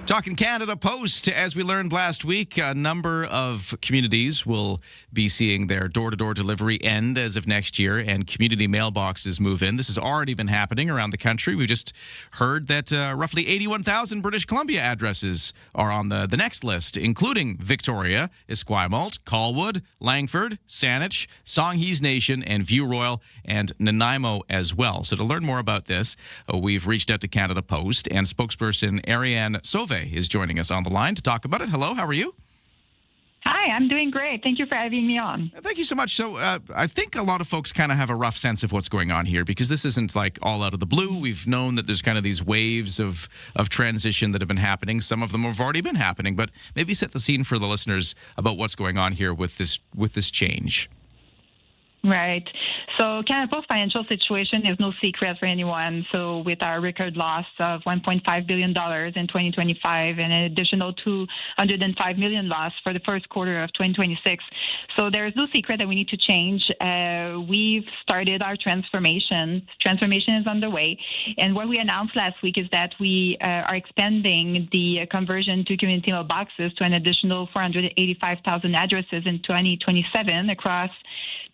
Talking Canada Post, as we learned last week, a number of communities will be seeing their door-to-door delivery end as of next year, and community mailboxes move in. This has already been happening around the country. We just heard that roughly 81,000 British Columbia addresses are on the next list, including Victoria, Esquimalt, Colwood, Langford, Saanich, Songhees Nation, and View Royal, and Nanaimo as well. So to learn more about this, we've reached out to Canada Post, and spokesperson Ariane Sauvé is joining us on the line to talk about it. Hello, how are you? Hi, I'm doing great. Thank you for having me on. Thank you so much. So I think a lot of folks kind of have a rough sense of what's going on here because this isn't like all out of the blue. We've known that there's kind of these waves of transition that have been happening. Some of them have already been happening, but maybe set the scene for the listeners about what's going on here with this change. Right. So Canada Post's financial situation is no secret for anyone. So with our record loss of $1.5 billion in 2025 and an additional $205 million loss for the first quarter of 2026. So there is no secret that we need to change. We've started our transformation. Transformation is underway. And what we announced last week is that we are expanding the conversion to community mailboxes to an additional 485,000 addresses in 2027 across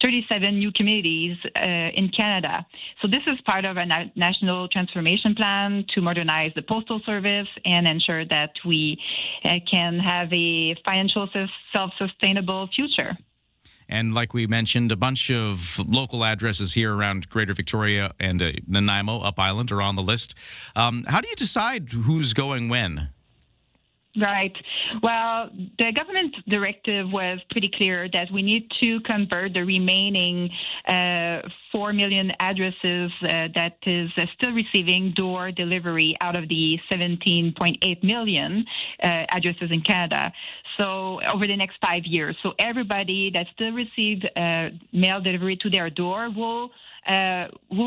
37 new communities in Canada. So this is part of a national transformation plan to modernize the postal service and ensure that we can have a financial self-sustainable future. And like we mentioned, a bunch of local addresses here around Greater Victoria and Nanaimo, Up Island, are on the list. How do you decide who's going when? Right. Well, the government directive was pretty clear that we need to convert the remaining 4 million addresses that is still receiving door delivery out of the 17.8 million addresses in Canada. So over the next 5 years. So everybody that still received mail delivery to their door will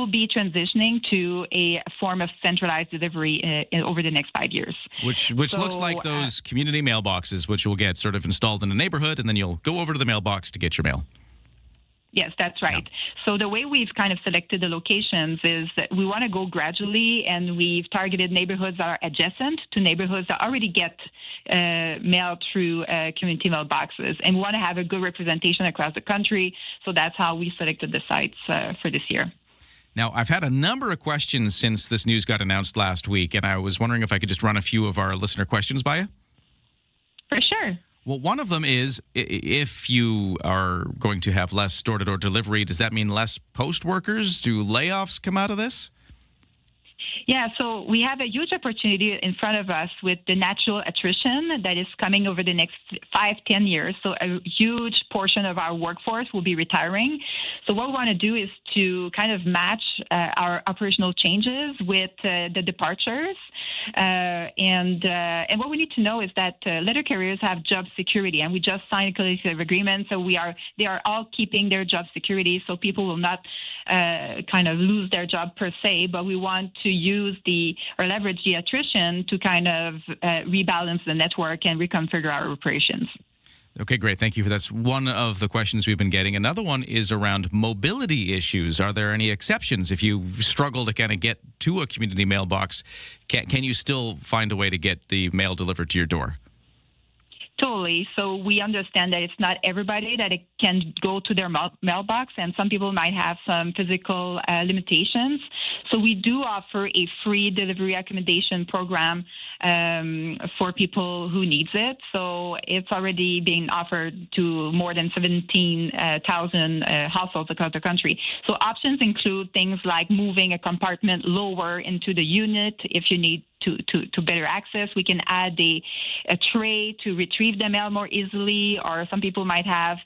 be transitioning to a form of centralized delivery over the next 5 years. Which looks like those community mailboxes, which will get sort of installed in a neighborhood, and then you'll go over to the mailbox to get your mail. Yes, that's right. Yeah. So the way we've kind of selected the locations is that we want to go gradually, and we've targeted neighborhoods that are adjacent to neighborhoods that already get mail through community mailboxes. And we want to have a good representation across the country, so that's how we selected the sites for this year. Now, I've had a number of questions since this news got announced last week, and I was wondering if I could just run a few of our listener questions by you. For sure. Well, one of them is, if you are going to have less door-to-door delivery, does that mean less post workers? Do layoffs come out of this? Yeah, so we have a huge opportunity in front of us with the natural attrition that is coming over the next 5-10 years. So a huge portion of our workforce will be retiring. So what we want to do is to kind of match our operational changes with the departures. And what we need to know is that letter carriers have job security, and we just signed a collective agreement. So they are all keeping their job security, so people will not kind of lose their job per se, but we want to leverage the attrition to kind of rebalance the network and reconfigure our operations. Okay, great. Thank you for that. That's one of the questions we've been getting. Another one is around mobility issues. Are there any exceptions? If you struggle to kind of get to a community mailbox, can you still find a way to get the mail delivered to your door? Totally. So we understand that it's not everybody that it can go to their mailbox, and some people might have some physical limitations. So we do offer a free delivery accommodation program for people who needs it. So it's already being offered to more than 17,000 households across the country. So options include things like moving a compartment lower into the unit if you need to better access. We can add a tray to retrieve the mail more easily, or some people might have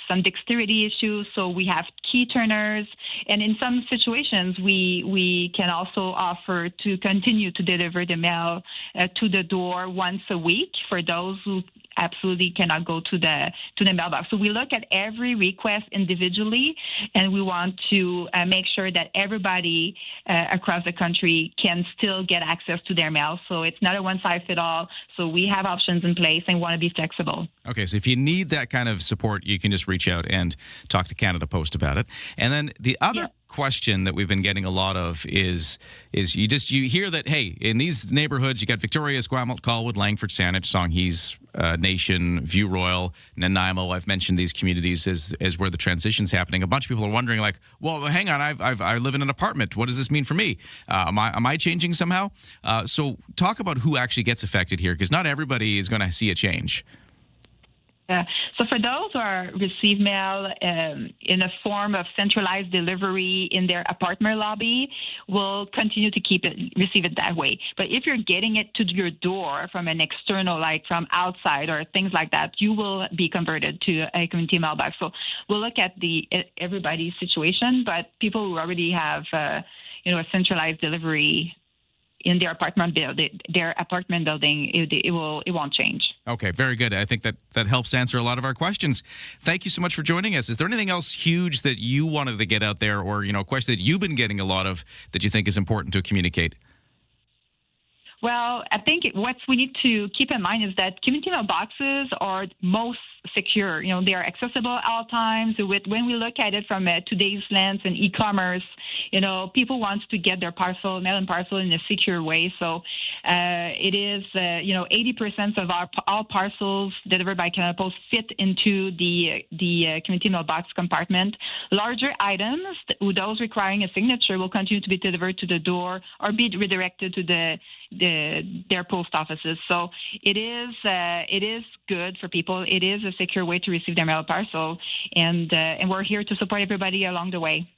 some dexterity issues, so we have key turners. And in some situations, we can also offer to continue to deliver the mail to the door once a week for those who absolutely cannot go to the mailbox. So we look at every request individually, and we want to make sure that everybody across the country can still get access to their mail. So it's not a one-size-fits-all. So we have options in place and want to be flexible. Okay, so if you need that kind of support, you can just reach out and talk to Canada Post about it. And then the other question that we've been getting a lot of is you hear that, hey, in these neighborhoods you got Victoria, Esquimalt, Colwood, Langford, Saanich, Songhees, Nation, View Royal, Nanaimo. I've mentioned these communities as where the transition's happening. A bunch of people are wondering, like, well, hang on, I live in an apartment. What does this mean for me? Am I changing somehow? So talk about who actually gets affected here, because not everybody is going to see a change. So for those who are receive mail in a form of centralized delivery in their apartment lobby, will continue to receive it that way. But if you're getting it to your door from an external, like from outside or things like that, you will be converted to a community mailbox. So we'll look at everybody's situation, but people who already have a centralized delivery in their apartment building, it won't change. Okay, very good. I think that helps answer a lot of our questions. Thank you so much for joining us. Is there anything else huge that you wanted to get out there, or a question that you've been getting a lot of that you think is important to communicate? Well, I think what we need to keep in mind is that community mailboxes are most secure. They are accessible at all times. When we look at it from today's lens and e-commerce, people want to get their mail and parcel in a secure way. So it is, 80% of all parcels delivered by Canada Post fit into the community mailbox compartment. Larger items, those requiring a signature, will continue to be delivered to the door or be redirected to their post offices. So it is good for people. It is a secure way to receive their mail parcel, and we're here to support everybody along the way.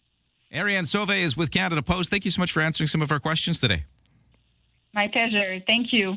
Ariane Sauvé is with Canada Post. Thank you so much for answering some of our questions today. My pleasure. Thank you.